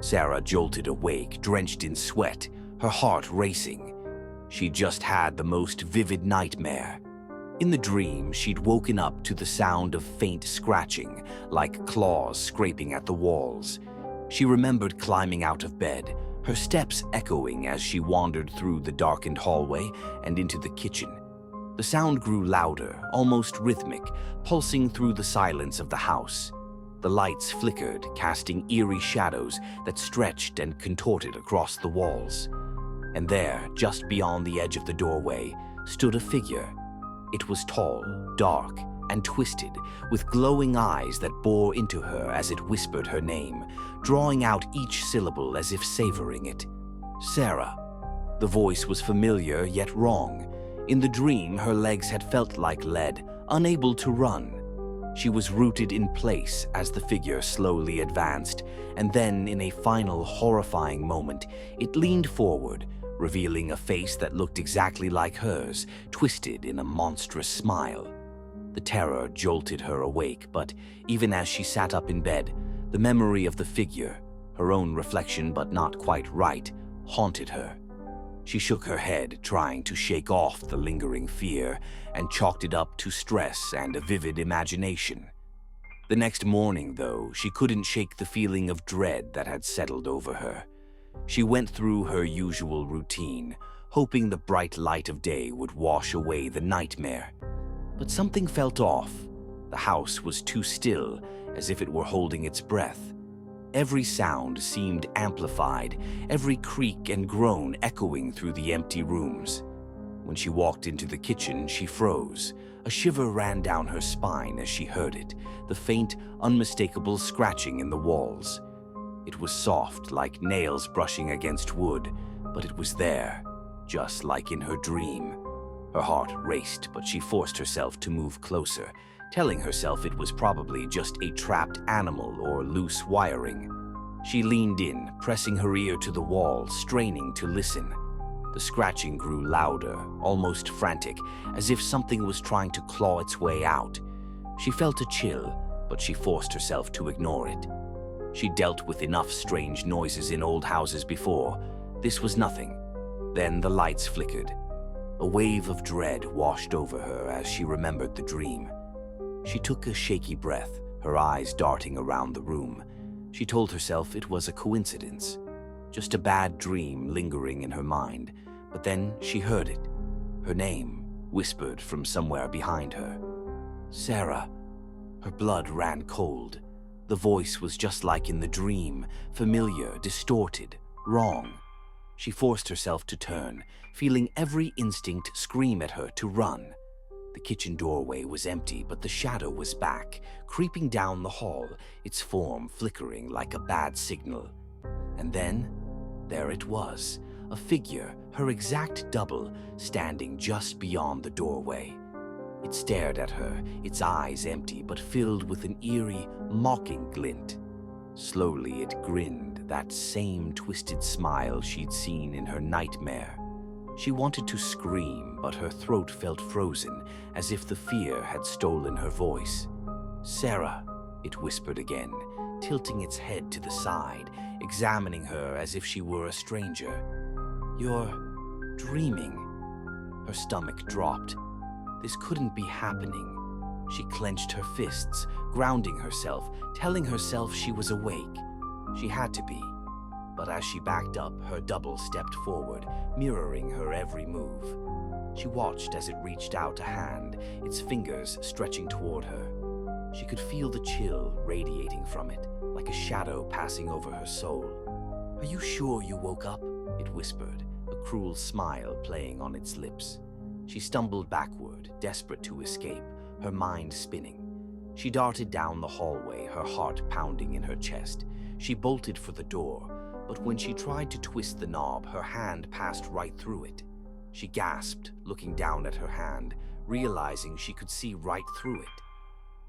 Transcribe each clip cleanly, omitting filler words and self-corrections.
Sarah jolted awake, drenched in sweat, her heart racing. She'd just had the most vivid nightmare. In the dream, she'd woken up to the sound of faint scratching, like claws scraping at the walls. She remembered climbing out of bed, her steps echoing as she wandered through the darkened hallway and into the kitchen. The sound grew louder, almost rhythmic, pulsing through the silence of the house. The lights flickered, casting eerie shadows that stretched and contorted across the walls. And there, just beyond the edge of the doorway, stood a figure. It was tall, dark, and twisted, with glowing eyes that bore into her as it whispered her name, drawing out each syllable as if savoring it. Sarah. The voice was familiar yet wrong. In the dream, her legs had felt like lead, unable to run. She was rooted in place as the figure slowly advanced, and then, in a final horrifying moment, it leaned forward, revealing a face that looked exactly like hers, twisted in a monstrous smile. The terror jolted her awake, but even as she sat up in bed, the memory of the figure, her own reflection but not quite right, haunted her. She shook her head, trying to shake off the lingering fear, and chalked it up to stress and a vivid imagination. The next morning, though, she couldn't shake the feeling of dread that had settled over her. She went through her usual routine, hoping the bright light of day would wash away the nightmare. But something felt off. The house was too still, as if it were holding its breath. Every sound seemed amplified, every creak and groan echoing through the empty rooms. When she walked into the kitchen, she froze. A shiver ran down her spine as she heard it, the faint, unmistakable scratching in the walls. It was soft, like nails brushing against wood, but it was there, just like in her dream. Her heart raced, but she forced herself to move closer, telling herself it was probably just a trapped animal or loose wiring. She leaned in, pressing her ear to the wall, straining to listen. The scratching grew louder, almost frantic, as if something was trying to claw its way out. She felt a chill, but she forced herself to ignore it. She dealt with enough strange noises in old houses before. This was nothing. Then the lights flickered. A wave of dread washed over her as she remembered the dream. She took a shaky breath, her eyes darting around the room. She told herself it was a coincidence, just a bad dream lingering in her mind. But then she heard it, her name, whispered from somewhere behind her. Sarah. Her blood ran cold. The voice was just like in the dream, familiar, distorted, wrong. She forced herself to turn, feeling every instinct scream at her to run. The kitchen doorway was empty, but the shadow was back, creeping down the hall, its form flickering like a bad signal. And then, there it was, a figure, her exact double, standing just beyond the doorway. It stared at her, its eyes empty but filled with an eerie, mocking glint. Slowly it grinned, that same twisted smile she'd seen in her nightmare. She wanted to scream, but her throat felt frozen, as if the fear had stolen her voice. Sarah, it whispered again, tilting its head to the side, examining her as if she were a stranger. You're dreaming. Her stomach dropped. This couldn't be happening. She clenched her fists, grounding herself, telling herself she was awake. She had to be. But as she backed up, her double stepped forward, mirroring her every move. She watched as it reached out a hand, its fingers stretching toward her. She could feel the chill radiating from it, like a shadow passing over her soul. Are you sure you woke up? It whispered, a cruel smile playing on its lips. She stumbled backward, desperate to escape, her mind spinning. She darted down the hallway, her heart pounding in her chest. She bolted for the door, but when she tried to twist the knob, her hand passed right through it. She gasped, looking down at her hand, realizing she could see right through it.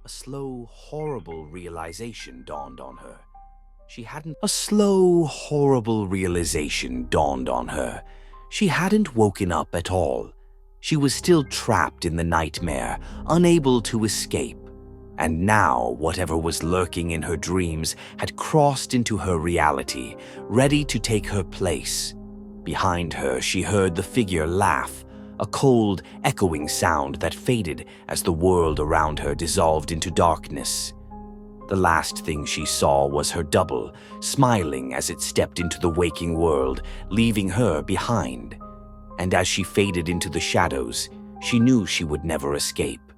A slow, horrible realization dawned on her. She hadn't woken up at all. She was still trapped in the nightmare, unable to escape. And now, whatever was lurking in her dreams had crossed into her reality, ready to take her place. Behind her, she heard the figure laugh, a cold, echoing sound that faded as the world around her dissolved into darkness. The last thing she saw was her double, smiling as it stepped into the waking world, leaving her behind. And as she faded into the shadows, she knew she would never escape.